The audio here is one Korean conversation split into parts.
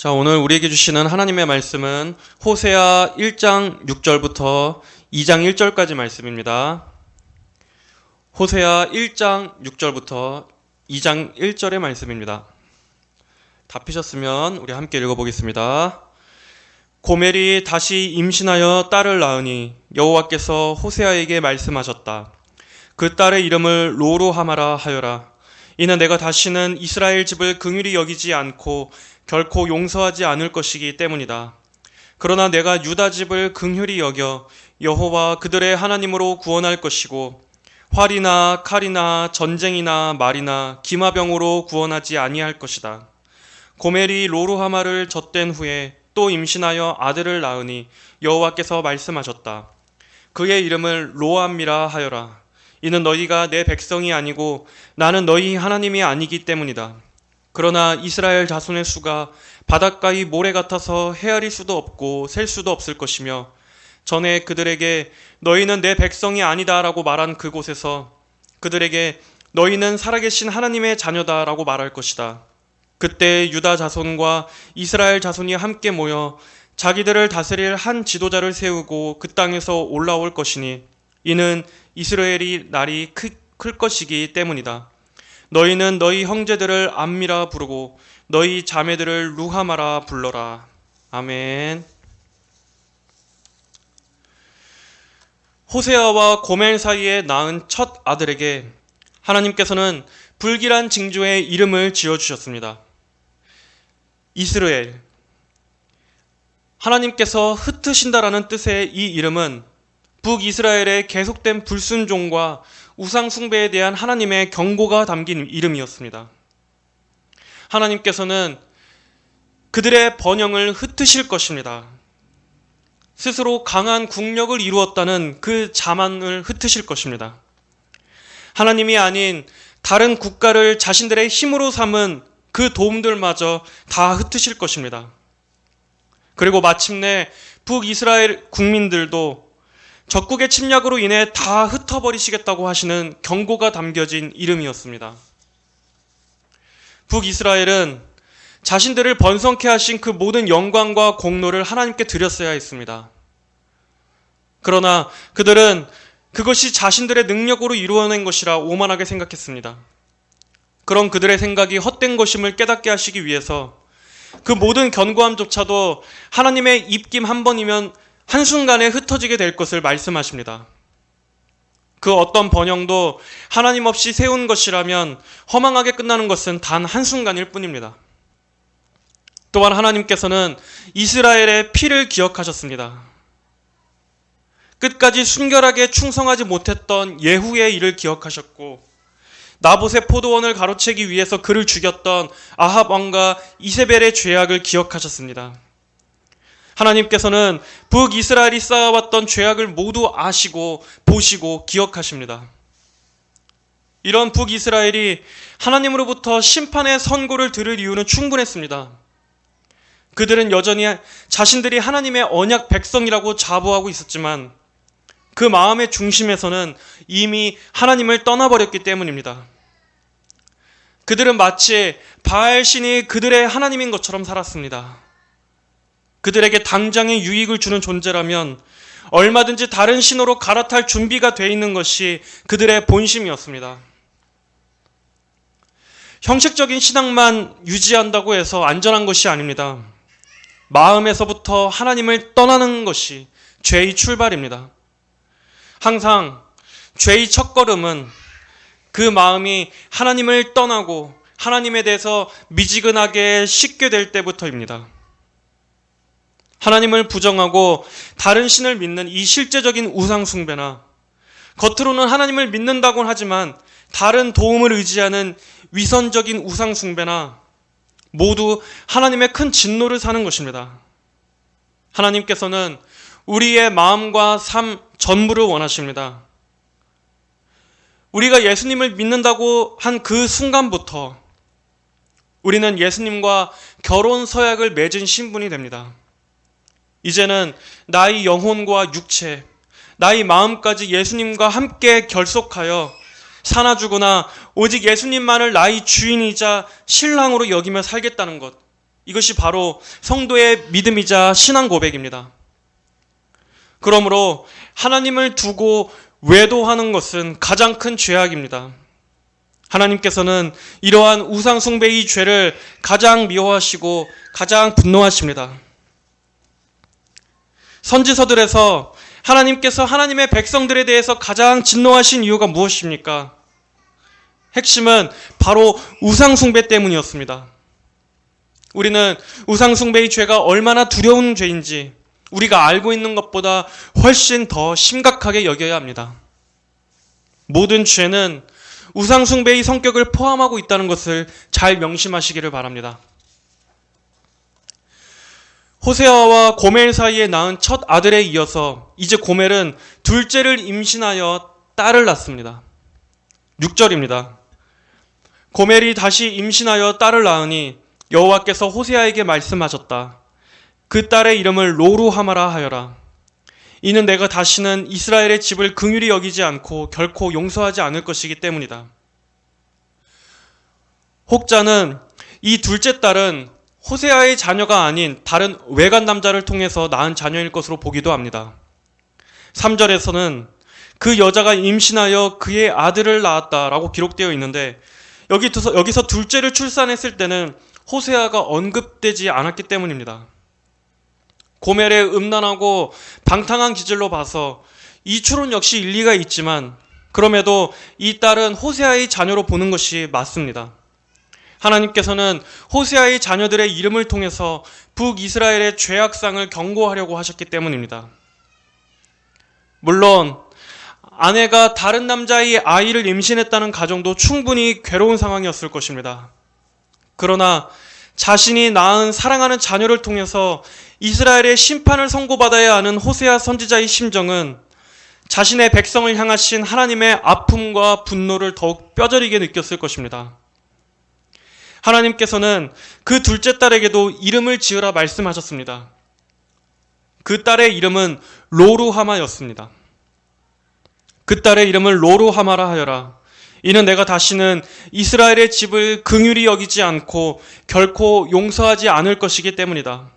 자, 오늘 우리에게 주시는 하나님의 말씀은 호세아 1장 6절부터 2장 1절까지 말씀입니다. 호세아 1장 6절부터 2장 1절의 말씀입니다. 다 피셨으면 우리 함께 읽어보겠습니다. 고멜이 다시 임신하여 딸을 낳으니 여호와께서 호세아에게 말씀하셨다. 그 딸의 이름을 로루하마라 하여라. 이는 내가 다시는 이스라엘 집을 긍휼히 여기지 않고 결코 용서하지 않을 것이기 때문이다. 그러나 내가 유다 집을 긍휼히 여겨 여호와 그들의 하나님으로 구원할 것이고 활이나 칼이나 전쟁이나 말이나 기마병으로 구원하지 아니할 것이다. 고멜이 로루하마를 젖댄 후에 또 임신하여 아들을 낳으니 여호와께서 말씀하셨다. 그의 이름을 로암미라 하여라. 이는 너희가 내 백성이 아니고 나는 너희 하나님이 아니기 때문이다. 그러나 이스라엘 자손의 수가 바닷가의 모래 같아서 헤아릴 수도 없고 셀 수도 없을 것이며 전에 그들에게 너희는 내 백성이 아니다라고 말한 그곳에서 그들에게 너희는 살아계신 하나님의 자녀다라고 말할 것이다. 그때 유다 자손과 이스라엘 자손이 함께 모여 자기들을 다스릴 한 지도자를 세우고 그 땅에서 올라올 것이니 이는 이스라엘이 날이 클 것이기 때문이다. 너희는 너희 형제들을 암미라 부르고 너희 자매들을 루하마라 불러라. 아멘. 호세아와 고멜 사이에 낳은 첫 아들에게 하나님께서는 불길한 징조의 이름을 지어주셨습니다. 이스라엘. 하나님께서 흩으신다라는 뜻의 이 이름은 북이스라엘의 계속된 불순종과 우상 숭배에 대한 하나님의 경고가 담긴 이름이었습니다. 하나님께서는 그들의 번영을 흩으실 것입니다. 스스로 강한 국력을 이루었다는 그 자만을 흩으실 것입니다. 하나님이 아닌 다른 국가를 자신들의 힘으로 삼은 그 도움들마저 다 흩으실 것입니다. 그리고 마침내 북이스라엘 국민들도 적국의 침략으로 인해 다 흩어버리시겠다고 하시는 경고가 담겨진 이름이었습니다. 북이스라엘은 자신들을 번성케 하신 그 모든 영광과 공로를 하나님께 드렸어야 했습니다. 그러나 그들은 그것이 자신들의 능력으로 이루어낸 것이라 오만하게 생각했습니다. 그런 그들의 생각이 헛된 것임을 깨닫게 하시기 위해서 그 모든 견고함조차도 하나님의 입김 한 번이면 한순간에 흩어지게 될 것을 말씀하십니다. 그 어떤 번영도 하나님 없이 세운 것이라면 허망하게 끝나는 것은 단 한순간일 뿐입니다. 또한 하나님께서는 이스라엘의 피를 기억하셨습니다. 끝까지 순결하게 충성하지 못했던 예후의 일을 기억하셨고 나봇의 포도원을 가로채기 위해서 그를 죽였던 아합 왕과 이세벨의 죄악을 기억하셨습니다. 하나님께서는 북이스라엘이 쌓아왔던 죄악을 모두 아시고 보시고 기억하십니다. 이런 북이스라엘이 하나님으로부터 심판의 선고를 들을 이유는 충분했습니다. 그들은 여전히 자신들이 하나님의 언약 백성이라고 자부하고 있었지만 그 마음의 중심에서는 이미 하나님을 떠나버렸기 때문입니다. 그들은 마치 바알 신이 그들의 하나님인 것처럼 살았습니다. 그들에게 당장의 유익을 주는 존재라면 얼마든지 다른 신으로 갈아탈 준비가 돼 있는 것이 그들의 본심이었습니다. 형식적인 신앙만 유지한다고 해서 안전한 것이 아닙니다. 마음에서부터 하나님을 떠나는 것이 죄의 출발입니다. 항상 죄의 첫걸음은 그 마음이 하나님을 떠나고 하나님에 대해서 미지근하게 쉽게 될 때부터입니다. 하나님을 부정하고 다른 신을 믿는 이 실제적인 우상 숭배나 겉으로는 하나님을 믿는다고는 하지만 다른 도움을 의지하는 위선적인 우상 숭배나 모두 하나님의 큰 진노를 사는 것입니다. 하나님께서는 우리의 마음과 삶 전부를 원하십니다. 우리가 예수님을 믿는다고 한 그 순간부터 우리는 예수님과 결혼 서약을 맺은 신분이 됩니다. 이제는 나의 영혼과 육체, 나의 마음까지 예수님과 함께 결속하여 사나 죽으나 오직 예수님만을 나의 주인이자 신랑으로 여기며 살겠다는 것, 이것이 바로 성도의 믿음이자 신앙 고백입니다. 그러므로 하나님을 두고 외도하는 것은 가장 큰 죄악입니다. 하나님께서는 이러한 우상 숭배의 죄를 가장 미워하시고 가장 분노하십니다. 선지서들에서 하나님께서 하나님의 백성들에 대해서 가장 진노하신 이유가 무엇입니까? 핵심은 바로 우상 숭배 때문이었습니다. 우리는 우상 숭배의 죄가 얼마나 두려운 죄인지 우리가 알고 있는 것보다 훨씬 더 심각하게 여겨야 합니다. 모든 죄는 우상 숭배의 성격을 포함하고 있다는 것을 잘 명심하시기를 바랍니다. 호세아와 고멜 사이에 낳은 첫 아들에 이어서 이제 고멜은 둘째를 임신하여 딸을 낳습니다. 6절입니다. 고멜이 다시 임신하여 딸을 낳으니 여호와께서 호세아에게 말씀하셨다. 그 딸의 이름을 로루하마라 하여라. 이는 내가 다시는 이스라엘의 집을 긍휼히 여기지 않고 결코 용서하지 않을 것이기 때문이다. 혹자는 이 둘째 딸은 호세아의 자녀가 아닌 다른 외간 남자를 통해서 낳은 자녀일 것으로 보기도 합니다. 3절에서는 그 여자가 임신하여 그의 아들을 낳았다라고 기록되어 있는데 여기서 둘째를 출산했을 때는 호세아가 언급되지 않았기 때문입니다. 고멜의 음란하고 방탕한 기질로 봐서 이 추론 역시 일리가 있지만 그럼에도 이 딸은 호세아의 자녀로 보는 것이 맞습니다. 하나님께서는 호세아의 자녀들의 이름을 통해서 북이스라엘의 죄악상을 경고하려고 하셨기 때문입니다. 물론 아내가 다른 남자의 아이를 임신했다는 가정도 충분히 괴로운 상황이었을 것입니다. 그러나 자신이 낳은 사랑하는 자녀를 통해서 이스라엘의 심판을 선고받아야 하는 호세아 선지자의 심정은 자신의 백성을 향하신 하나님의 아픔과 분노를 더욱 뼈저리게 느꼈을 것입니다. 하나님께서는 그 둘째 딸에게도 이름을 지으라 말씀하셨습니다. 그 딸의 이름은 로루하마였습니다. 그 딸의 이름을 로루하마라 하여라. 이는 내가 다시는 이스라엘의 집을 긍휼히 여기지 않고 결코 용서하지 않을 것이기 때문이다.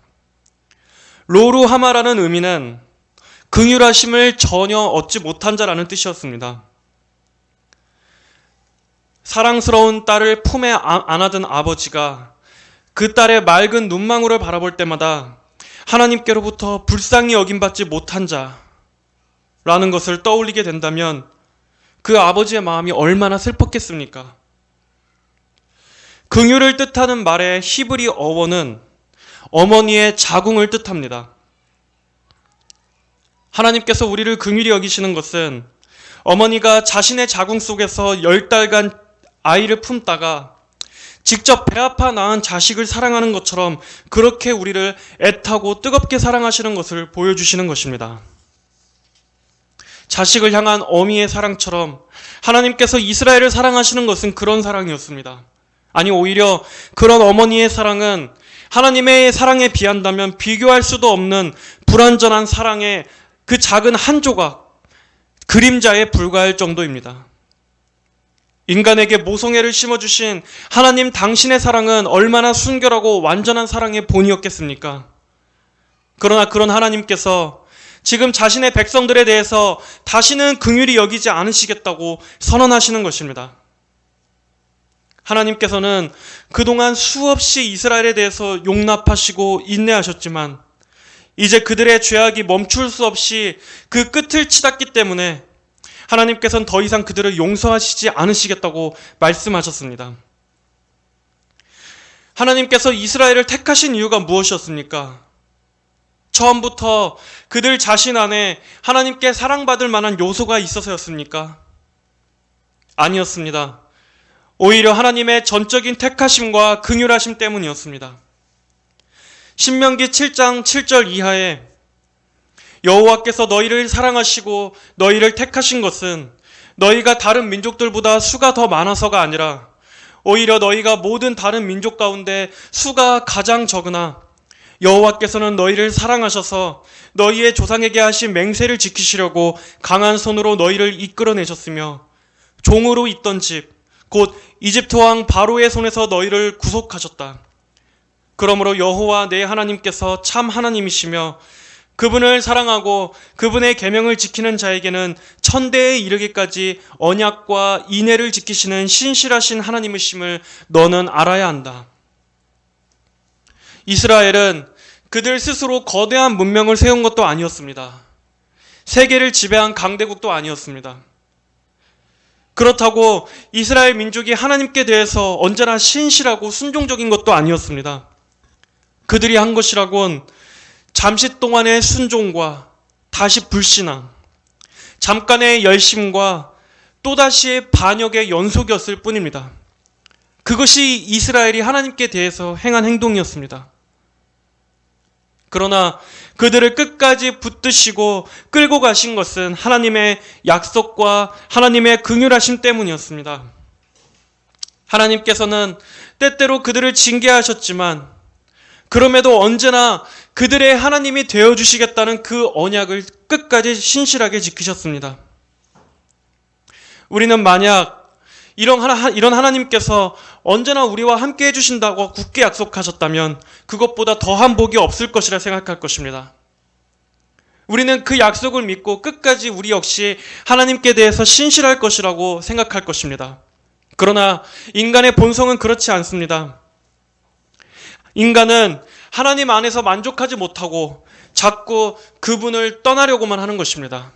로루하마라는 의미는 긍휼하심을 전혀 얻지 못한 자라는 뜻이었습니다. 사랑스러운 딸을 품에 안아든 아버지가 그 딸의 맑은 눈망울을 바라볼 때마다 하나님께로부터 불쌍히 여김받지 못한 자라는 것을 떠올리게 된다면 그 아버지의 마음이 얼마나 슬펐겠습니까? 긍휼을 뜻하는 말의 히브리 어원은 어머니의 자궁을 뜻합니다. 하나님께서 우리를 긍휼히 여기시는 것은 어머니가 자신의 자궁 속에서 10달간 아이를 품다가 직접 배 아파 낳은 자식을 사랑하는 것처럼 그렇게 우리를 애타고 뜨겁게 사랑하시는 것을 보여주시는 것입니다. 자식을 향한 어미의 사랑처럼 하나님께서 이스라엘을 사랑하시는 것은 그런 사랑이었습니다. 아니 오히려 그런 어머니의 사랑은 하나님의 사랑에 비한다면 비교할 수도 없는 불완전한 사랑의 그 작은 한 조각, 그림자에 불과할 정도입니다. 인간에게 모성애를 심어주신 하나님 당신의 사랑은 얼마나 순결하고 완전한 사랑의 본이었겠습니까? 그러나 그런 하나님께서 지금 자신의 백성들에 대해서 다시는 긍휼히 여기지 않으시겠다고 선언하시는 것입니다. 하나님께서는 그동안 수없이 이스라엘에 대해서 용납하시고 인내하셨지만 이제 그들의 죄악이 멈출 수 없이 그 끝을 치닫기 때문에 하나님께서는 더 이상 그들을 용서하시지 않으시겠다고 말씀하셨습니다. 하나님께서 이스라엘을 택하신 이유가 무엇이었습니까? 처음부터 그들 자신 안에 하나님께 사랑받을 만한 요소가 있어서였습니까? 아니었습니다. 오히려 하나님의 전적인 택하심과 긍휼하심 때문이었습니다. 신명기 7장 7절 이하에 여호와께서 너희를 사랑하시고 너희를 택하신 것은 너희가 다른 민족들보다 수가 더 많아서가 아니라 오히려 너희가 모든 다른 민족 가운데 수가 가장 적으나 여호와께서는 너희를 사랑하셔서 너희의 조상에게 하신 맹세를 지키시려고 강한 손으로 너희를 이끌어내셨으며 종으로 있던 집 곧 이집트 왕 바로의 손에서 너희를 구속하셨다. 그러므로 여호와 내 하나님께서 참 하나님이시며 그분을 사랑하고 그분의 계명을 지키는 자에게는 천대에 이르기까지 언약과 인애를 지키시는 신실하신 하나님이심을 너는 알아야 한다. 이스라엘은 그들 스스로 거대한 문명을 세운 것도 아니었습니다. 세계를 지배한 강대국도 아니었습니다. 그렇다고 이스라엘 민족이 하나님께 대해서 언제나 신실하고 순종적인 것도 아니었습니다. 그들이 한 것이라곤 잠시 동안의 순종과 다시 불신앙, 잠깐의 열심과 또다시의 반역의 연속이었을 뿐입니다. 그것이 이스라엘이 하나님께 대해서 행한 행동이었습니다. 그러나 그들을 끝까지 붙드시고 끌고 가신 것은 하나님의 약속과 하나님의 긍휼하심 때문이었습니다. 하나님께서는 때때로 그들을 징계하셨지만 그럼에도 언제나 그들의 하나님이 되어주시겠다는 그 언약을 끝까지 신실하게 지키셨습니다. 우리는 만약 이런 하나님께서 언제나 우리와 함께 해주신다고 굳게 약속하셨다면 그것보다 더한 복이 없을 것이라 생각할 것입니다. 우리는 그 약속을 믿고 끝까지 우리 역시 하나님께 대해서 신실할 것이라고 생각할 것입니다. 그러나 인간의 본성은 그렇지 않습니다. 인간은 하나님 안에서 만족하지 못하고 자꾸 그분을 떠나려고만 하는 것입니다.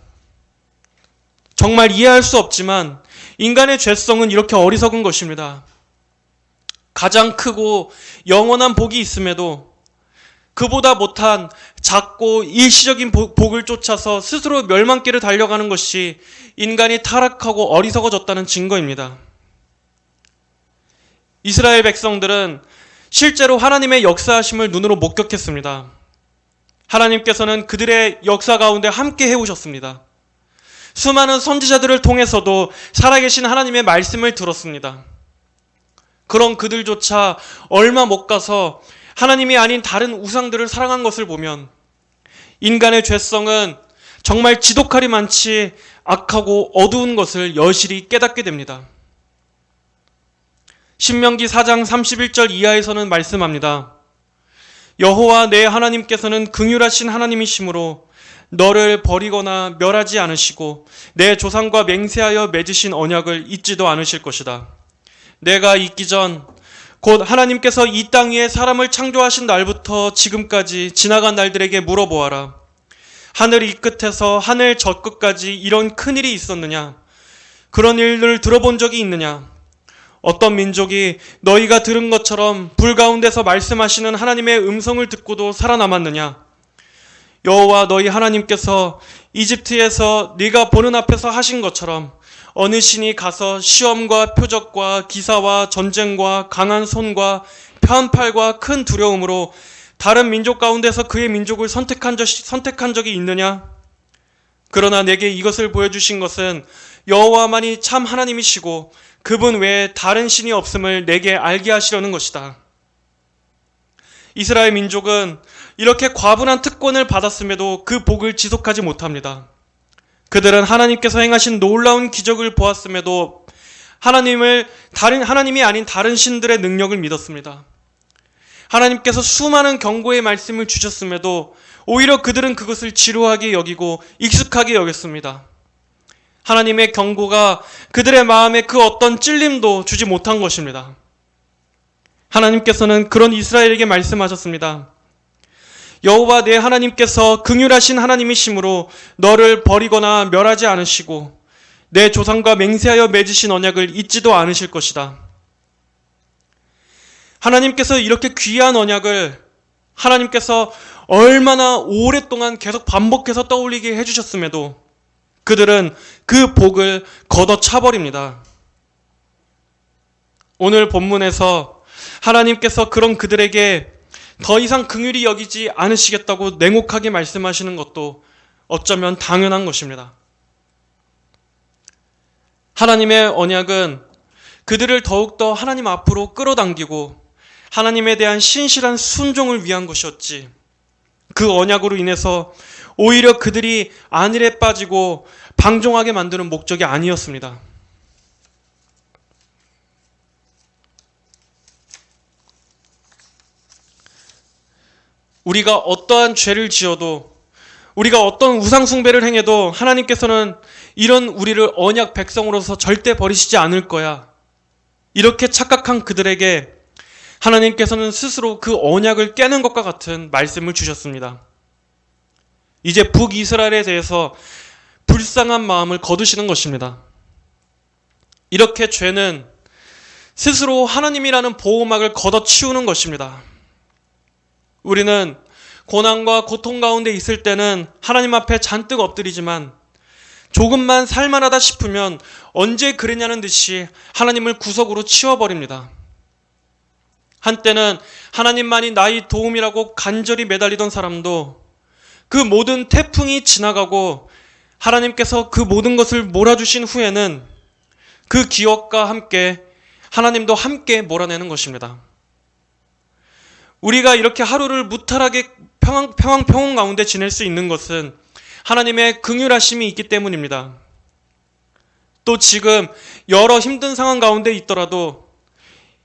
정말 이해할 수 없지만 인간의 죄성은 이렇게 어리석은 것입니다. 가장 크고 영원한 복이 있음에도 그보다 못한 작고 일시적인 복을 쫓아서 스스로 멸망길을 달려가는 것이 인간이 타락하고 어리석어졌다는 증거입니다. 이스라엘 백성들은 실제로 하나님의 역사하심을 눈으로 목격했습니다. 하나님께서는 그들의 역사 가운데 함께 해오셨습니다. 수많은 선지자들을 통해서도 살아계신 하나님의 말씀을 들었습니다. 그런 그들조차 얼마 못 가서 하나님이 아닌 다른 우상들을 사랑한 것을 보면 인간의 죄성은 정말 지독하리 많지 악하고 어두운 것을 여실히 깨닫게 됩니다. 신명기 4장 31절 이하에서는 말씀합니다. 여호와 내 하나님께서는 긍휼하신 하나님이시므로 너를 버리거나 멸하지 않으시고 내 조상과 맹세하여 맺으신 언약을 잊지도 않으실 것이다. 내가 있기 전 곧 하나님께서 이 땅 위에 사람을 창조하신 날부터 지금까지 지나간 날들에게 물어보아라. 하늘 이 끝에서 하늘 저 끝까지 이런 큰일이 있었느냐? 그런 일을 들어본 적이 있느냐? 어떤 민족이 너희가 들은 것처럼 불 가운데서 말씀하시는 하나님의 음성을 듣고도 살아남았느냐? 여호와 너희 하나님께서 이집트에서 네가 보는 앞에서 하신 것처럼 어느 신이 가서 시험과 표적과 기사와 전쟁과 강한 손과 편한 팔과 큰 두려움으로 다른 민족 가운데서 그의 민족을 선택한 적이 있느냐? 그러나 내게 이것을 보여주신 것은 여호와만이 참 하나님이시고 그분 외에 다른 신이 없음을 내게 알게 하시려는 것이다. 이스라엘 민족은 이렇게 과분한 특권을 받았음에도 그 복을 지속하지 못합니다. 그들은 하나님께서 행하신 놀라운 기적을 보았음에도 하나님이 아닌 다른 신들의 능력을 믿었습니다. 하나님께서 수많은 경고의 말씀을 주셨음에도 오히려 그들은 그것을 지루하게 여기고 익숙하게 여겼습니다. 하나님의 경고가 그들의 마음에 그 어떤 찔림도 주지 못한 것입니다. 하나님께서는 그런 이스라엘에게 말씀하셨습니다. 여호와 내 하나님께서 긍휼하신 하나님이시므로 너를 버리거나 멸하지 않으시고 내 조상과 맹세하여 맺으신 언약을 잊지도 않으실 것이다. 하나님께서 이렇게 귀한 언약을 하나님께서 얼마나 오랫동안 계속 반복해서 떠올리게 해주셨음에도 그들은 그 복을 걷어차버립니다. 오늘 본문에서 하나님께서 그런 그들에게 더 이상 긍휼히 여기지 않으시겠다고 냉혹하게 말씀하시는 것도 어쩌면 당연한 것입니다. 하나님의 언약은 그들을 더욱더 하나님 앞으로 끌어당기고 하나님에 대한 신실한 순종을 위한 것이었지, 그 언약으로 인해서 오히려 그들이 안일에 빠지고 방종하게 만드는 목적이 아니었습니다. 우리가 어떠한 죄를 지어도, 우리가 어떤 우상숭배를 행해도 하나님께서는 이런 우리를 언약 백성으로서 절대 버리시지 않을 거야. 이렇게 착각한 그들에게 하나님께서는 스스로 그 언약을 깨는 것과 같은 말씀을 주셨습니다. 이제 북이스라엘에 대해서 불쌍한 마음을 거두시는 것입니다. 이렇게 죄는 스스로 하나님이라는 보호막을 걷어치우는 것입니다. 우리는 고난과 고통 가운데 있을 때는 하나님 앞에 잔뜩 엎드리지만 조금만 살만하다 싶으면 언제 그랬냐는 듯이 하나님을 구석으로 치워버립니다. 한때는 하나님만이 나의 도움이라고 간절히 매달리던 사람도 그 모든 태풍이 지나가고 하나님께서 그 모든 것을 몰아주신 후에는 그 기억과 함께 하나님도 함께 몰아내는 것입니다. 우리가 이렇게 하루를 무탈하게 평온 가운데 지낼 수 있는 것은 하나님의 긍휼하심이 있기 때문입니다. 또 지금 여러 힘든 상황 가운데 있더라도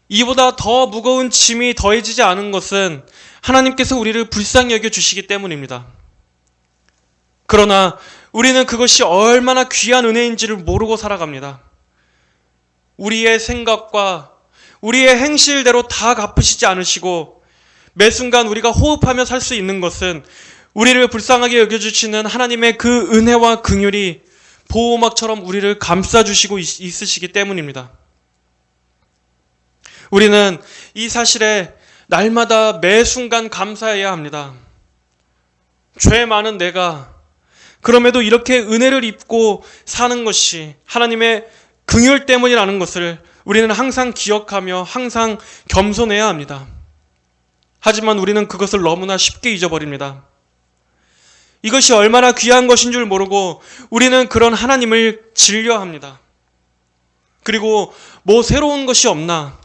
이보다 더 무거운 짐이 더해지지 않은 것은 하나님께서 우리를 불쌍히 여겨주시기 때문입니다. 그러나 우리는 그것이 얼마나 귀한 은혜인지를 모르고 살아갑니다. 우리의 생각과 우리의 행실대로 다 갚으시지 않으시고 매 순간 우리가 호흡하며 살 수 있는 것은 우리를 불쌍하게 여겨주시는 하나님의 그 은혜와 긍휼이 보호막처럼 우리를 감싸주시고 있으시기 때문입니다. 우리는 이 사실에 날마다 매 순간 감사해야 합니다. 죄 많은 내가 그럼에도 이렇게 은혜를 입고 사는 것이 하나님의 긍휼 때문이라는 것을 우리는 항상 기억하며 항상 겸손해야 합니다. 하지만 우리는 그것을 너무나 쉽게 잊어버립니다. 이것이 얼마나 귀한 것인 줄 모르고 우리는 그런 하나님을 질려합니다. 그리고 뭐 새로운 것이 없나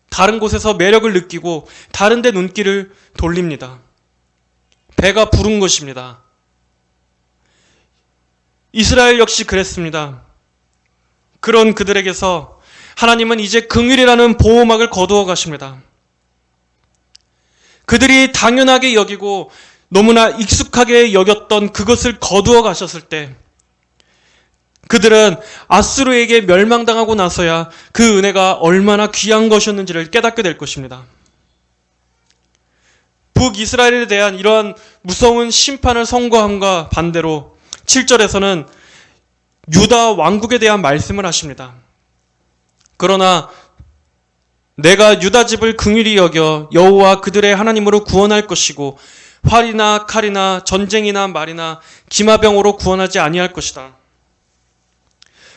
다른 곳에서 매력을 느끼고 다른 데 눈길을 돌립니다. 배가 부른 것입니다. 이스라엘 역시 그랬습니다. 그런 그들에게서 하나님은 이제 긍휼이라는 보호막을 거두어 가십니다. 그들이 당연하게 여기고 너무나 익숙하게 여겼던 그것을 거두어 가셨을 때 그들은 아수르에게 멸망당하고 나서야 그 은혜가 얼마나 귀한 것이었는지를 깨닫게 될 것입니다. 북이스라엘에 대한 이러한 무서운 심판을 선고함과 반대로 7절에서는 유다 왕국에 대한 말씀을 하십니다. 그러나 내가 유다 집을 긍휼히 여겨 여호와 그들의 하나님으로 구원할 것이고 활이나 칼이나 전쟁이나 말이나 기마병으로 구원하지 아니할 것이다.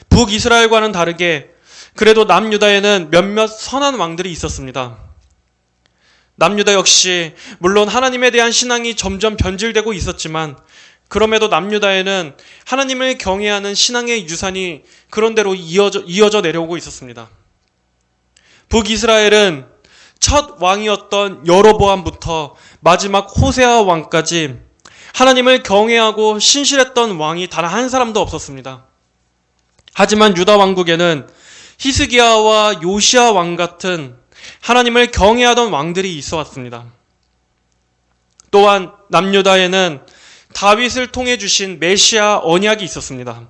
북이스라엘과는 다르게 그래도 남유다에는 몇몇 선한 왕들이 있었습니다. 남유다 역시 물론 하나님에 대한 신앙이 점점 변질되고 있었지만 그럼에도 남유다에는 하나님을 경외하는 신앙의 유산이 그런대로 이어져 내려오고 있었습니다. 북이스라엘은 첫 왕이었던 여로보암부터 마지막 호세아 왕까지 하나님을 경외하고 신실했던 왕이 단 한 사람도 없었습니다. 하지만 유다 왕국에는 히스기야와 요시야 왕 같은 하나님을 경외하던 왕들이 있어 왔습니다. 또한 남유다에는 다윗을 통해 주신 메시아 언약이 있었습니다.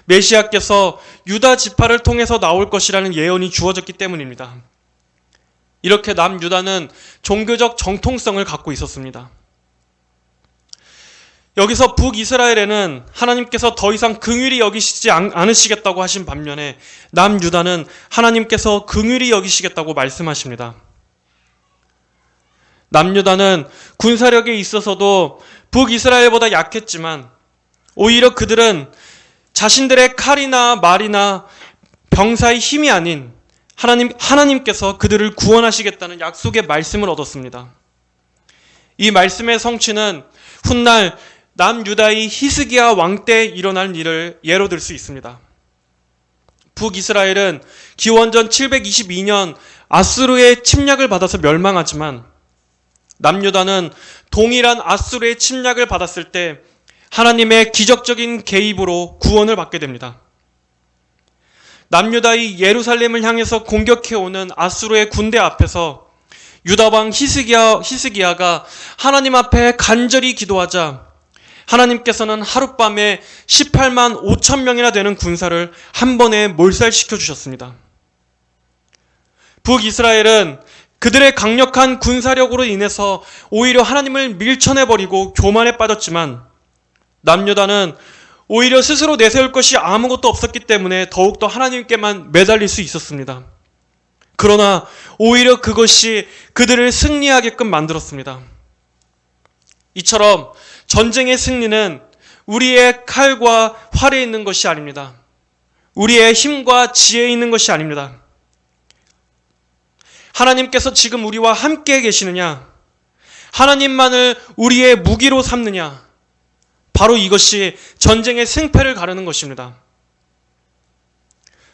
메시아께서 유다 지파를 통해서 나올 것이라는 예언이 주어졌기 때문입니다. 이렇게 남유다는 종교적 정통성을 갖고 있었습니다. 여기서 북이스라엘에는 하나님께서 더 이상 긍휼히 여기시지 않으시겠다고 하신 반면에 남유다는 하나님께서 긍휼히 여기시겠다고 말씀하십니다. 남유다는 군사력에 있어서도 북이스라엘보다 약했지만 오히려 그들은 자신들의 칼이나 말이나 병사의 힘이 아닌 하나님께서 그들을 구원하시겠다는 약속의 말씀을 얻었습니다. 이 말씀의 성취는 훗날 남유다의 히스기야 왕 때 일어난 일을 예로 들 수 있습니다. 북이스라엘은 기원전 722년 아수르의 침략을 받아서 멸망하지만 남유다는 동일한 아수르의 침략을 받았을 때 하나님의 기적적인 개입으로 구원을 받게 됩니다. 남유다의 예루살렘을 향해서 공격해오는 아수르의 군대 앞에서 유다 왕 히스기야가 하나님 앞에 간절히 기도하자 하나님께서는 하룻밤에 18만 5천 명이나 되는 군사를 한 번에 몰살시켜 주셨습니다. 북이스라엘은 그들의 강력한 군사력으로 인해서 오히려 하나님을 밀쳐내버리고 교만에 빠졌지만 남유다는 오히려 스스로 내세울 것이 아무것도 없었기 때문에 더욱더 하나님께만 매달릴 수 있었습니다. 그러나 오히려 그것이 그들을 승리하게끔 만들었습니다. 이처럼 전쟁의 승리는 우리의 칼과 활에 있는 것이 아닙니다. 우리의 힘과 지혜에 있는 것이 아닙니다. 하나님께서 지금 우리와 함께 계시느냐? 하나님만을 우리의 무기로 삼느냐? 바로 이것이 전쟁의 승패를 가르는 것입니다.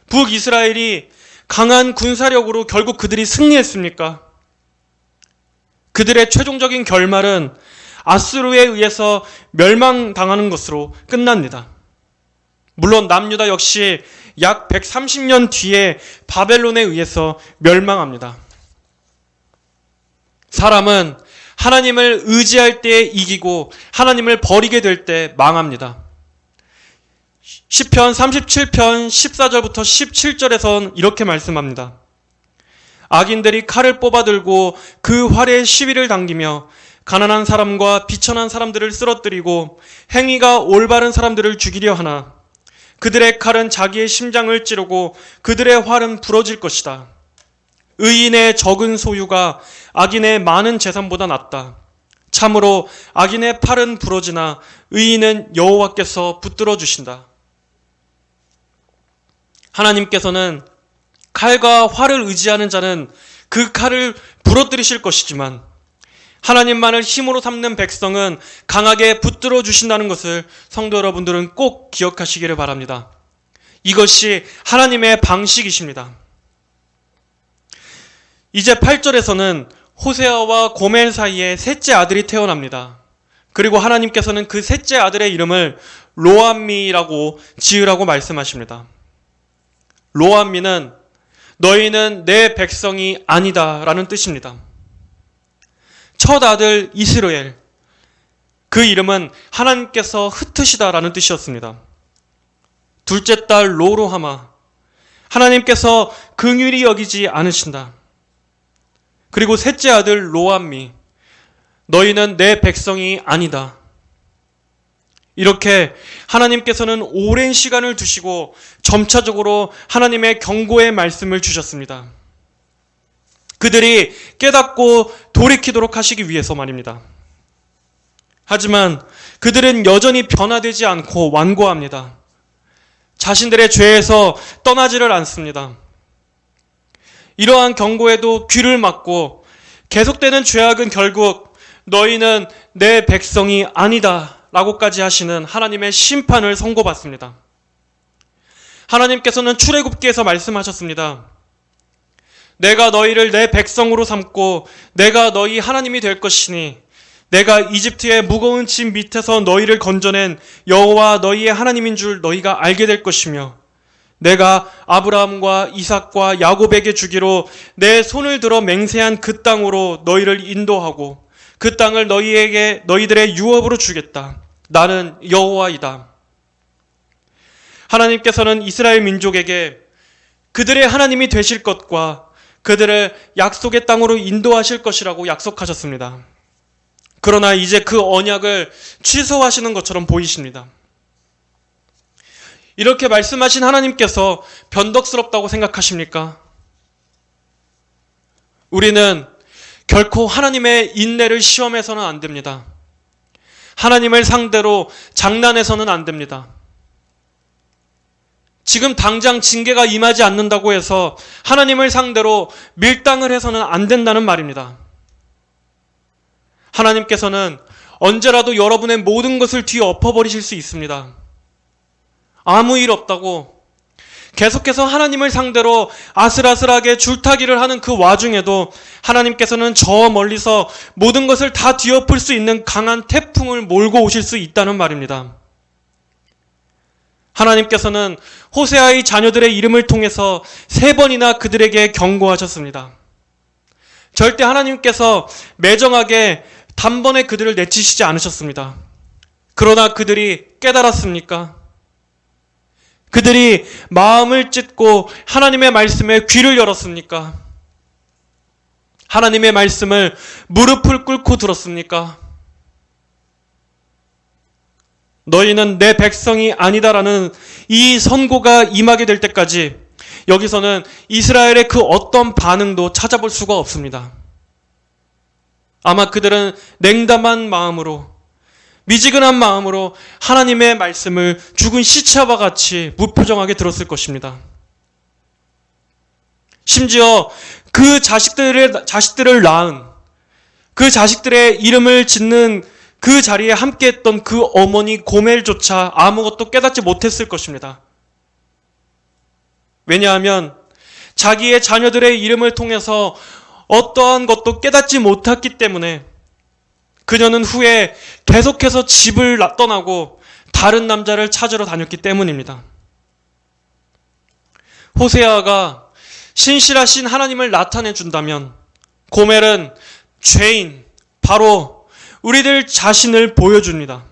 북이스라엘이 강한 군사력으로 결국 그들이 승리했습니까? 그들의 최종적인 결말은 아수르에 의해서 멸망당하는 것으로 끝납니다. 물론 남유다 역시 약 130년 뒤에 바벨론에 의해서 멸망합니다. 사람은 하나님을 의지할 때 이기고 하나님을 버리게 될 때 망합니다. 시편 37편 14절부터 17절에선 이렇게 말씀합니다. 악인들이 칼을 뽑아들고 그 활에 시위를 당기며 가난한 사람과 비천한 사람들을 쓰러뜨리고 행위가 올바른 사람들을 죽이려 하나 그들의 칼은 자기의 심장을 찌르고 그들의 활은 부러질 것이다. 의인의 적은 소유가 악인의 많은 재산보다 낫다. 참으로 악인의 팔은 부러지나 의인은 여호와께서 붙들어 주신다. 하나님께서는 칼과 활을 의지하는 자는 그 칼을 부러뜨리실 것이지만 하나님만을 힘으로 삼는 백성은 강하게 붙들어 주신다는 것을 성도 여러분들은 꼭 기억하시기를 바랍니다. 이것이 하나님의 방식이십니다. 이제 8절에서는 호세아와 고멜 사이에 셋째 아들이 태어납니다. 그리고 하나님께서는 그 셋째 아들의 이름을 로암미라고 지으라고 말씀하십니다. 로암미는 너희는 내 백성이 아니다 라는 뜻입니다. 첫 아들 이스라엘, 그 이름은 하나님께서 흩으시다 라는 뜻이었습니다. 둘째 딸 로루하마, 하나님께서 긍휼히 여기지 않으신다. 그리고 셋째 아들 로암미, 너희는 내 백성이 아니다. 이렇게 하나님께서는 오랜 시간을 두시고 점차적으로 하나님의 경고의 말씀을 주셨습니다. 그들이 깨닫고 돌이키도록 하시기 위해서 말입니다. 하지만 그들은 여전히 변화되지 않고 완고합니다. 자신들의 죄에서 떠나지를 않습니다. 이러한 경고에도 귀를 막고 계속되는 죄악은 결국 너희는 내 백성이 아니다 라고까지 하시는 하나님의 심판을 선고받습니다. 하나님께서는 출애굽기에서 말씀하셨습니다. 내가 너희를 내 백성으로 삼고 내가 너희 하나님이 될 것이니 내가 이집트의 무거운 짐 밑에서 너희를 건져낸 여호와 너희의 하나님인 줄 너희가 알게 될 것이며 내가 아브라함과 이삭과 야곱에게 주기로 내 손을 들어 맹세한 그 땅으로 너희를 인도하고 그 땅을 너희들의 유업으로 주겠다. 나는 여호와이다. 하나님께서는 이스라엘 민족에게 그들의 하나님이 되실 것과 그들을 약속의 땅으로 인도하실 것이라고 약속하셨습니다. 그러나 이제 그 언약을 취소하시는 것처럼 보이십니다. 이렇게 말씀하신 하나님께서 변덕스럽다고 생각하십니까? 우리는 결코 하나님의 인내를 시험해서는 안 됩니다. 하나님을 상대로 장난해서는 안 됩니다. 지금 당장 징계가 임하지 않는다고 해서 하나님을 상대로 밀당을 해서는 안 된다는 말입니다. 하나님께서는 언제라도 여러분의 모든 것을 뒤엎어버리실 수 있습니다. 아무 일 없다고 계속해서 하나님을 상대로 아슬아슬하게 줄타기를 하는 그 와중에도 하나님께서는 저 멀리서 모든 것을 다 뒤엎을 수 있는 강한 태풍을 몰고 오실 수 있다는 말입니다. 하나님께서는 호세아의 자녀들의 이름을 통해서 3번이나 그들에게 경고하셨습니다. 절대 하나님께서 매정하게 단번에 그들을 내치시지 않으셨습니다. 그러나 그들이 깨달았습니까? 그들이 마음을 찢고 하나님의 말씀에 귀를 열었습니까? 하나님의 말씀을 무릎을 꿇고 들었습니까? 너희는 내 백성이 아니다라는 이 선고가 임하게 될 때까지 여기서는 이스라엘의 그 어떤 반응도 찾아볼 수가 없습니다. 아마 그들은 냉담한 마음으로, 미지근한 마음으로 하나님의 말씀을 죽은 시체와 같이 무표정하게 들었을 것입니다. 심지어 그 자식들을 낳은, 그 자식들의 이름을 짓는 그 자리에 함께했던 그 어머니 고멜조차 아무것도 깨닫지 못했을 것입니다. 왜냐하면 자기의 자녀들의 이름을 통해서 어떠한 것도 깨닫지 못했기 때문에 그녀는 후에 계속해서 집을 떠나고 다른 남자를 찾으러 다녔기 때문입니다. 호세아가 신실하신 하나님을 나타내 준다면 고멜은 죄인, 바로 우리들 자신을 보여줍니다.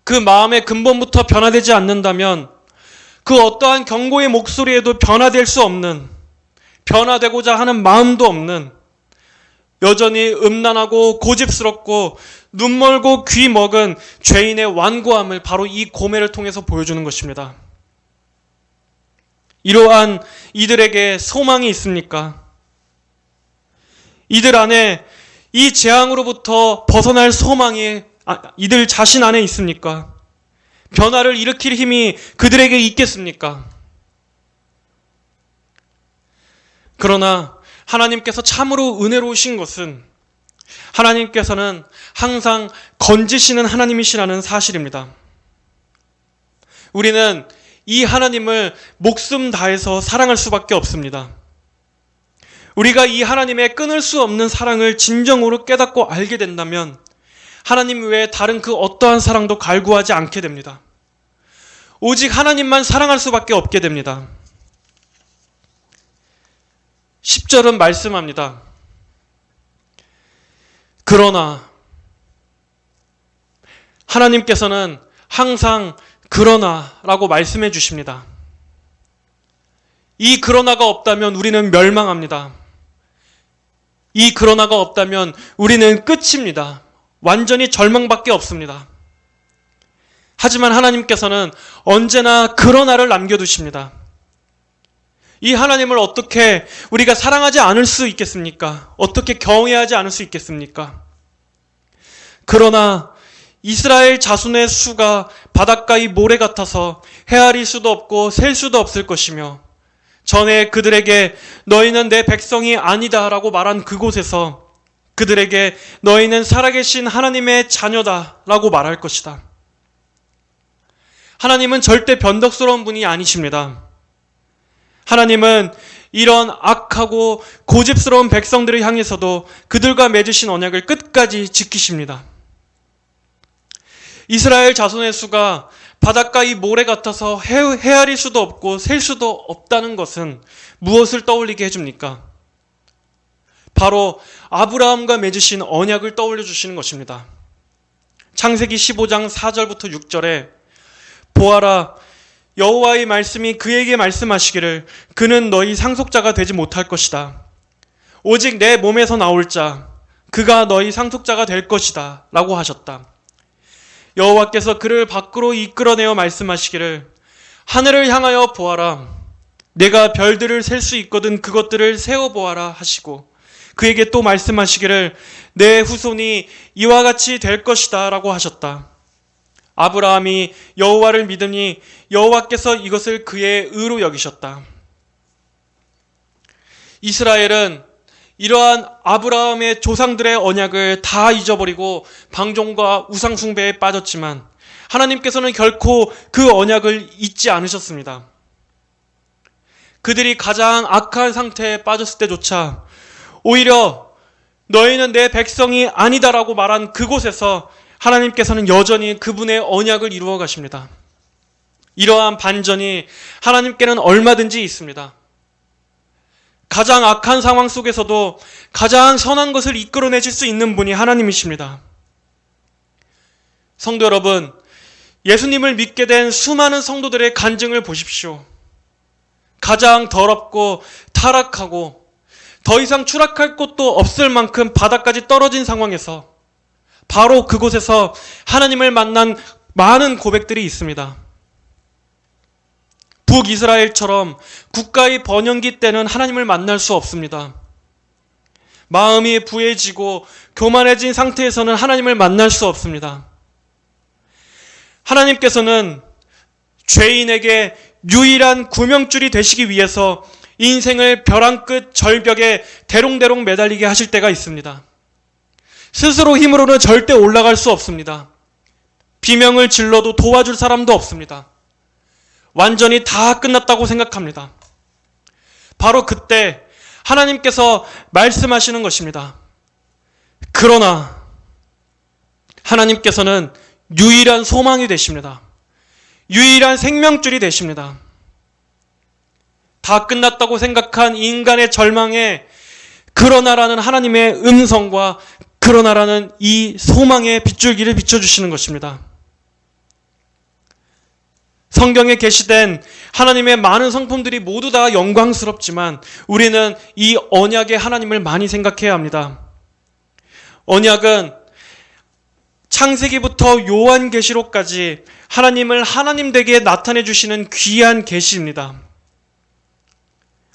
그 마음의 근본부터 변화되지 않는다면 그 어떠한 경고의 목소리에도 변화될 수 없는, 변화되고자 하는 마음도 없는, 여전히 음란하고 고집스럽고 눈멀고 귀 먹은 죄인의 완고함을 바로 이 고멜을 통해서 보여주는 것입니다. 이러한 이들에게 소망이 있습니까? 이들 안에 이 재앙으로부터 벗어날 소망이 이들 자신 안에 있습니까? 변화를 일으킬 힘이 그들에게 있겠습니까? 그러나 하나님께서 참으로 은혜로우신 것은 하나님께서는 항상 건지시는 하나님이시라는 사실입니다. 우리는 이 하나님을 목숨 다해서 사랑할 수밖에 없습니다. 우리가 이 하나님의 끊을 수 없는 사랑을 진정으로 깨닫고 알게 된다면 하나님 외에 다른 그 어떠한 사랑도 갈구하지 않게 됩니다. 오직 하나님만 사랑할 수밖에 없게 됩니다. 10절은 말씀합니다. 그러나 하나님께서는 항상 그러나라고 말씀해 주십니다. 이 그러나가 없다면 우리는 멸망합니다. 이 그러나가 없다면 우리는 끝입니다. 완전히 절망밖에 없습니다. 하지만 하나님께서는 언제나 그러나를 남겨두십니다. 이 하나님을 어떻게 우리가 사랑하지 않을 수 있겠습니까? 어떻게 경외하지 않을 수 있겠습니까? 그러나 이스라엘 자손의 수가 바닷가의 모래 같아서 헤아릴 수도 없고 셀 수도 없을 것이며 전에 그들에게 너희는 내 백성이 아니다 라고 말한 그곳에서 그들에게 너희는 살아계신 하나님의 자녀다 라고 말할 것이다. 하나님은 절대 변덕스러운 분이 아니십니다. 하나님은 이런 악하고 고집스러운 백성들을 향해서도 그들과 맺으신 언약을 끝까지 지키십니다. 이스라엘 자손의 수가 바닷가의 모래 같아서 헤아릴 수도 없고 셀 수도 없다는 것은 무엇을 떠올리게 해줍니까? 바로 아브라함과 맺으신 언약을 떠올려 주시는 것입니다. 창세기 15장 4절부터 6절에 보아라, 여호와의 말씀이 그에게 말씀하시기를 그는 너희 상속자가 되지 못할 것이다. 오직 내 몸에서 나올 자, 그가 너희 상속자가 될 것이다 라고 하셨다. 여호와께서 그를 밖으로 이끌어내어 말씀하시기를 하늘을 향하여 보아라, 내가 별들을 셀 수 있거든 그것들을 세어보아라 하시고 그에게 또 말씀하시기를 내 후손이 이와 같이 될 것이다 라고 하셨다. 아브라함이 여호와를 믿으니 여호와께서 이것을 그의 의로 여기셨다. 이스라엘은 이러한 아브라함의 조상들의 언약을 다 잊어버리고 방종과 우상숭배에 빠졌지만 하나님께서는 결코 그 언약을 잊지 않으셨습니다. 그들이 가장 악한 상태에 빠졌을 때조차 오히려 너희는 내 백성이 아니다라고 말한 그곳에서 하나님께서는 여전히 그분의 언약을 이루어 가십니다. 이러한 반전이 하나님께는 얼마든지 있습니다. 가장 악한 상황 속에서도 가장 선한 것을 이끌어내실 수 있는 분이 하나님이십니다. 성도 여러분, 예수님을 믿게 된 수많은 성도들의 간증을 보십시오. 가장 더럽고 타락하고 더 이상 추락할 곳도 없을 만큼 바닥까지 떨어진 상황에서 바로 그곳에서 하나님을 만난 많은 고백들이 있습니다. 북이스라엘처럼 국가의 번영기 때는 하나님을 만날 수 없습니다. 마음이 부해지고 교만해진 상태에서는 하나님을 만날 수 없습니다. 하나님께서는 죄인에게 유일한 구명줄이 되시기 위해서 인생을 벼랑 끝 절벽에 대롱대롱 매달리게 하실 때가 있습니다. 스스로 힘으로는 절대 올라갈 수 없습니다. 비명을 질러도 도와줄 사람도 없습니다. 완전히 다 끝났다고 생각합니다. 바로 그때 하나님께서 말씀하시는 것입니다. 그러나 하나님께서는 유일한 소망이 되십니다. 유일한 생명줄이 되십니다. 다 끝났다고 생각한 인간의 절망에 그러나라는 하나님의 음성과 그러나라는 이 소망의 빗줄기를 비춰주시는 것입니다. 성경에 게시된 하나님의 많은 성품들이 모두 다 영광스럽지만 우리는 이 언약의 하나님을 많이 생각해야 합니다. 언약은 창세기부터 요한계시록까지 하나님을 하나님 되게 나타내 주시는 귀한 계시입니다.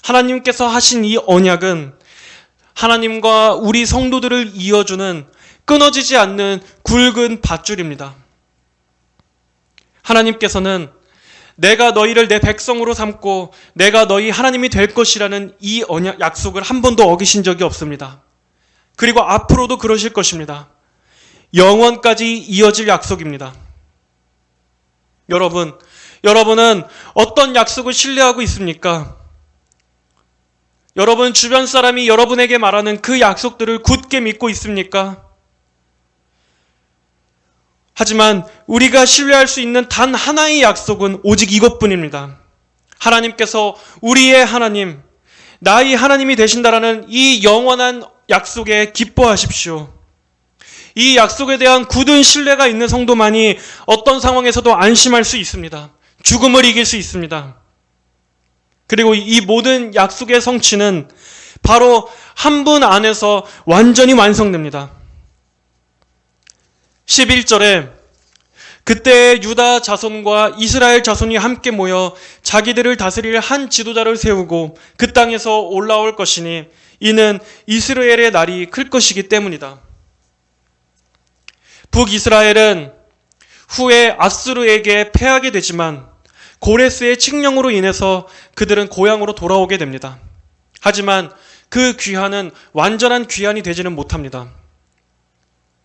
하나님께서 하신 이 언약은 하나님과 우리 성도들을 이어주는 끊어지지 않는 굵은 밧줄입니다. 하나님께서는 내가 너희를 내 백성으로 삼고 내가 너희 하나님이 될 것이라는 이 언약 약속을 한 번도 어기신 적이 없습니다. 그리고 앞으로도 그러실 것입니다. 영원까지 이어질 약속입니다. 여러분은 어떤 약속을 신뢰하고 있습니까? 여러분 주변 사람이 여러분에게 말하는 그 약속들을 굳게 믿고 있습니까? 하지만 우리가 신뢰할 수 있는 단 하나의 약속은 오직 이것뿐입니다. 하나님께서 우리의 하나님, 나의 하나님이 되신다라는 이 영원한 약속에 기뻐하십시오. 이 약속에 대한 굳은 신뢰가 있는 성도만이 어떤 상황에서도 안심할 수 있습니다. 죽음을 이길 수 있습니다. 그리고 이 모든 약속의 성취는 바로 한 분 안에서 완전히 완성됩니다. 11절에 그때 유다 자손과 이스라엘 자손이 함께 모여 자기들을 다스릴 한 지도자를 세우고 그 땅에서 올라올 것이니 이는 이스라엘의 날이 클 것이기 때문이다. 북이스라엘은 후에 아수르에게 패하게 되지만 고레스의 칙령으로 인해서 그들은 고향으로 돌아오게 됩니다. 하지만 그 귀환은 완전한 귀환이 되지는 못합니다.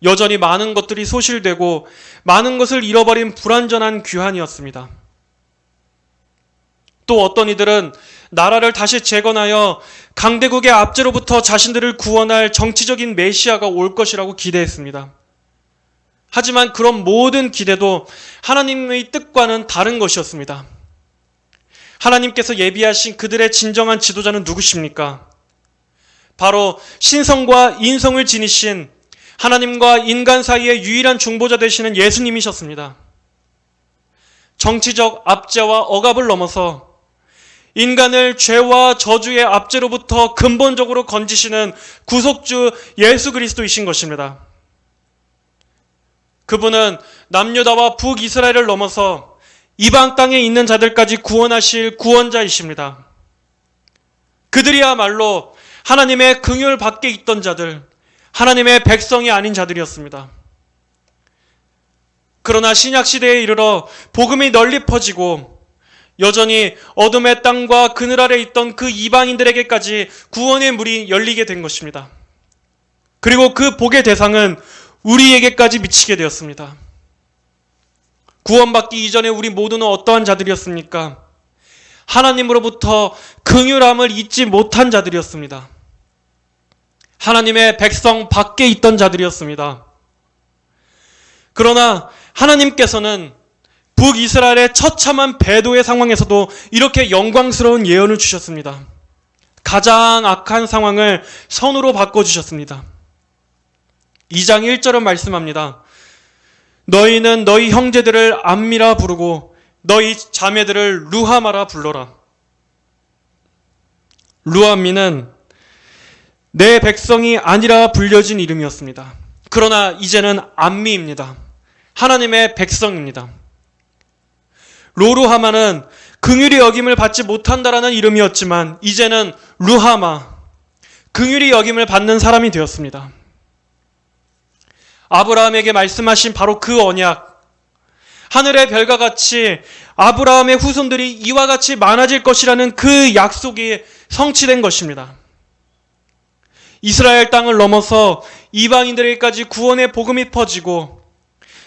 여전히 많은 것들이 소실되고 많은 것을 잃어버린 불완전한 귀환이었습니다. 또 어떤 이들은 나라를 다시 재건하여 강대국의 압제로부터 자신들을 구원할 정치적인 메시아가 올 것이라고 기대했습니다. 하지만 그런 모든 기대도 하나님의 뜻과는 다른 것이었습니다. 하나님께서 예비하신 그들의 진정한 지도자는 누구십니까? 바로 신성과 인성을 지니신 하나님과 인간 사이의 유일한 중보자 되시는 예수님이셨습니다. 정치적 압제와 억압을 넘어서 인간을 죄와 저주의 압제로부터 근본적으로 건지시는 구속주 예수 그리스도이신 것입니다. 그분은 남유다와 북이스라엘을 넘어서 이방 땅에 있는 자들까지 구원하실 구원자이십니다. 그들이야말로 하나님의 긍휼 밖에 있던 자들, 하나님의 백성이 아닌 자들이었습니다. 그러나 신약시대에 이르러 복음이 널리 퍼지고 여전히 어둠의 땅과 그늘 아래 있던 그 이방인들에게까지 구원의 문이 열리게 된 것입니다. 그리고 그 복의 대상은 우리에게까지 미치게 되었습니다. 구원받기 이전에 우리 모두는 어떠한 자들이었습니까? 하나님으로부터 긍휼함을 잊지 못한 자들이었습니다. 하나님의 백성 밖에 있던 자들이었습니다. 그러나 하나님께서는 북이스라엘의 처참한 배도의 상황에서도 이렇게 영광스러운 예언을 주셨습니다. 가장 악한 상황을 선으로 바꿔주셨습니다. 2장 1절은 말씀합니다. 너희는 너희 형제들을 암미라 부르고 너희 자매들을 루하마라 불러라. 루함미는 내 백성이 아니라 불려진 이름이었습니다. 그러나 이제는 암미입니다. 하나님의 백성입니다. 로루하마는 긍휼히 여김을 받지 못한다라는 이름이었지만 이제는 루하마, 긍휼히 여김을 받는 사람이 되었습니다. 아브라함에게 말씀하신 바로 그 언약, 하늘의 별과 같이 아브라함의 후손들이 이와 같이 많아질 것이라는 그 약속이 성취된 것입니다. 이스라엘 땅을 넘어서 이방인들에게까지 구원의 복음이 퍼지고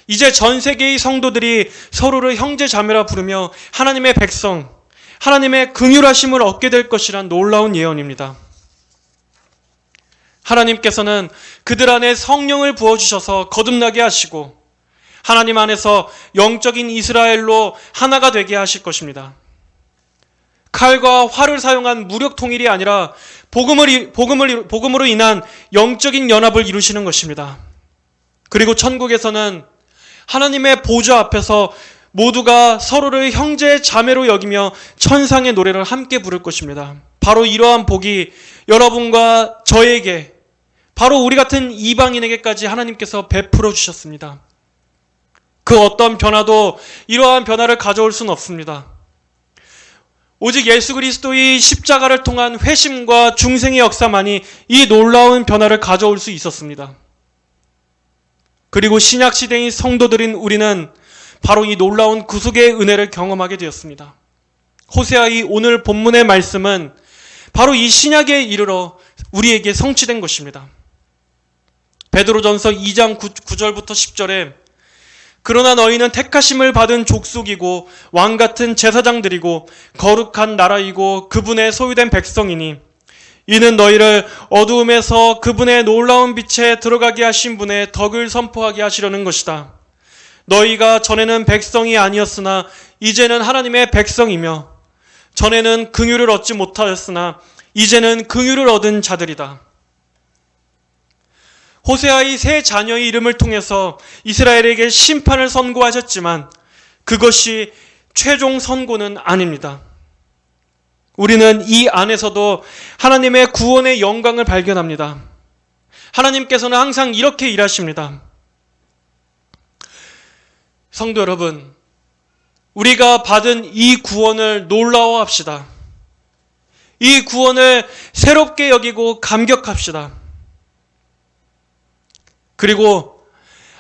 이제 전 세계의 성도들이 서로를 형제 자매라 부르며 하나님의 백성, 하나님의 긍휼하심을 얻게 될 것이란 놀라운 예언입니다. 하나님께서는 그들 안에 성령을 부어주셔서 거듭나게 하시고 하나님 안에서 영적인 이스라엘로 하나가 되게 하실 것입니다. 칼과 활을 사용한 무력 통일이 아니라 복음으로 인한 영적인 연합을 이루시는 것입니다. 그리고 천국에서는 하나님의 보좌 앞에서 모두가 서로를 형제 자매로 여기며 천상의 노래를 함께 부를 것입니다. 바로 이러한 복이 여러분과 저에게, 바로 우리 같은 이방인에게까지 하나님께서 베풀어 주셨습니다. 그 어떤 변화도 이러한 변화를 가져올 수는 없습니다. 오직 예수 그리스도의 십자가를 통한 회심과 중생의 역사만이 이 놀라운 변화를 가져올 수 있었습니다. 그리고 신약 시대의 성도들인 우리는 바로 이 놀라운 구속의 은혜를 경험하게 되었습니다. 호세아의 오늘 본문의 말씀은 바로 이 신약에 이르러 우리에게 성취된 것입니다. 베드로전서 2장 9절부터 10절에 그러나 너희는 택하심을 받은 족속이고 왕같은 제사장들이고 거룩한 나라이고 그분의 소유된 백성이니 이는 너희를 어두움에서 그분의 놀라운 빛에 들어가게 하신 분의 덕을 선포하게 하시려는 것이다. 너희가 전에는 백성이 아니었으나 이제는 하나님의 백성이며 전에는 긍휼을 얻지 못하였으나 이제는 긍휼을 얻은 자들이다. 호세아의 세 자녀의 이름을 통해서 이스라엘에게 심판을 선고하셨지만 그것이 최종 선고는 아닙니다. 우리는 이 안에서도 하나님의 구원의 영광을 발견합니다. 하나님께서는 항상 이렇게 일하십니다. 성도 여러분, 우리가 받은 이 구원을 놀라워합시다. 이 구원을 새롭게 여기고 감격합시다. 그리고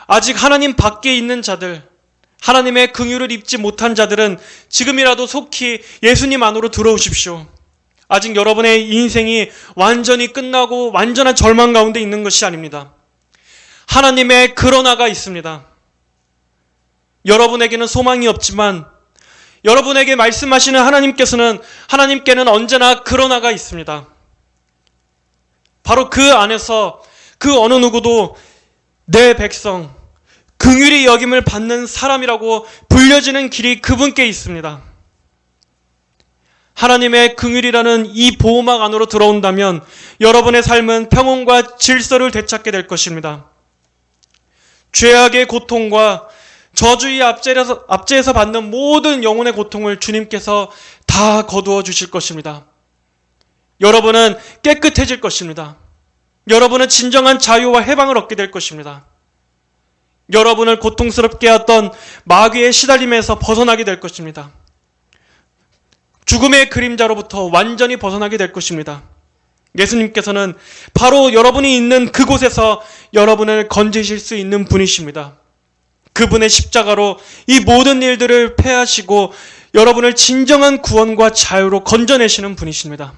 아직 하나님 밖에 있는 자들, 하나님의 긍휼을 입지 못한 자들은 지금이라도 속히 예수님 안으로 들어오십시오. 아직 여러분의 인생이 완전히 끝나고 완전한 절망 가운데 있는 것이 아닙니다. 하나님의 그러나가 있습니다. 여러분에게는 소망이 없지만 여러분에게 말씀하시는 하나님께는 언제나 그러나가 있습니다. 바로 그 안에서 그 어느 누구도 내 백성, 긍휼히 여김을 받는 사람이라고 불려지는 길이 그분께 있습니다. 하나님의 긍휼이라는 이 보호막 안으로 들어온다면 여러분의 삶은 평온과 질서를 되찾게 될 것입니다. 죄악의 고통과 저주의 압제에서 받는 모든 영혼의 고통을 주님께서 다 거두어 주실 것입니다. 여러분은 깨끗해질 것입니다. 여러분은 진정한 자유와 해방을 얻게 될 것입니다. 여러분을 고통스럽게 했던 마귀의 시달림에서 벗어나게 될 것입니다. 죽음의 그림자로부터 완전히 벗어나게 될 것입니다. 예수님께서는 바로 여러분이 있는 그곳에서 여러분을 건지실 수 있는 분이십니다. 그분의 십자가로 이 모든 일들을 패하시고 여러분을 진정한 구원과 자유로 건져내시는 분이십니다.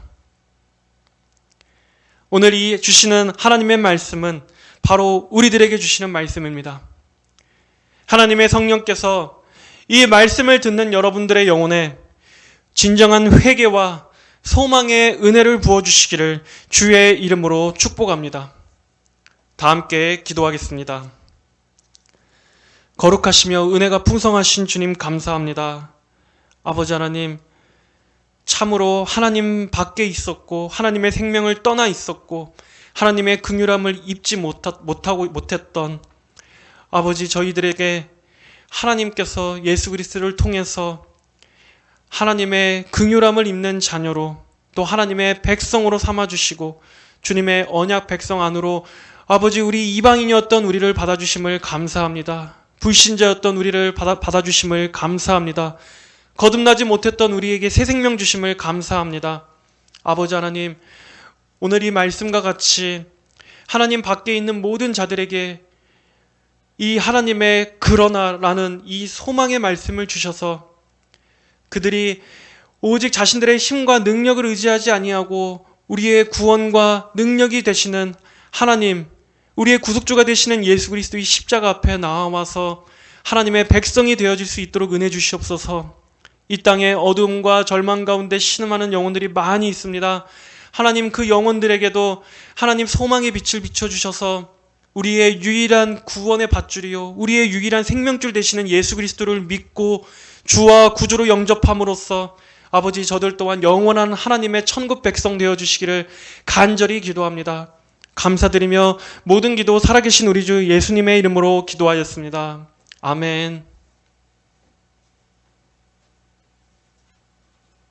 오늘 이 주시는 하나님의 말씀은 바로 우리들에게 주시는 말씀입니다. 하나님의 성령께서 이 말씀을 듣는 여러분들의 영혼에 진정한 회개와 소망의 은혜를 부어주시기를 주의 이름으로 축복합니다. 다 함께 기도하겠습니다. 거룩하시며 은혜가 풍성하신 주님 감사합니다. 아버지 하나님, 참으로 하나님 밖에 있었고 하나님의 생명을 떠나 있었고 하나님의 긍휼함을 입지 못했던 아버지, 저희들에게 하나님께서 예수 그리스도를 통해서 하나님의 긍휼함을 입는 자녀로 또 하나님의 백성으로 삼아주시고 주님의 언약 백성 안으로 아버지, 우리 이방인이었던 우리를 받아주심을 감사합니다. 불신자였던 우리를 받아주심을 감사합니다. 거듭나지 못했던 우리에게 새 생명 주심을 감사합니다. 아버지 하나님, 오늘 이 말씀과 같이 하나님 밖에 있는 모든 자들에게 이 하나님의 그러나라는 이 소망의 말씀을 주셔서 그들이 오직 자신들의 힘과 능력을 의지하지 아니하고 우리의 구원과 능력이 되시는 하나님, 우리의 구속주가 되시는 예수 그리스도의 십자가 앞에 나와서 하나님의 백성이 되어질 수 있도록 은혜 주시옵소서. 이 땅에 어둠과 절망 가운데 신음하는 영혼들이 많이 있습니다. 하나님, 그 영혼들에게도 하나님 소망의 빛을 비춰주셔서 우리의 유일한 구원의 밧줄이요 우리의 유일한 생명줄 되시는 예수 그리스도를 믿고 주와 구주로 영접함으로써 아버지, 저들 또한 영원한 하나님의 천국 백성 되어주시기를 간절히 기도합니다. 감사드리며 모든 기도 살아계신 우리 주 예수님의 이름으로 기도하였습니다. 아멘.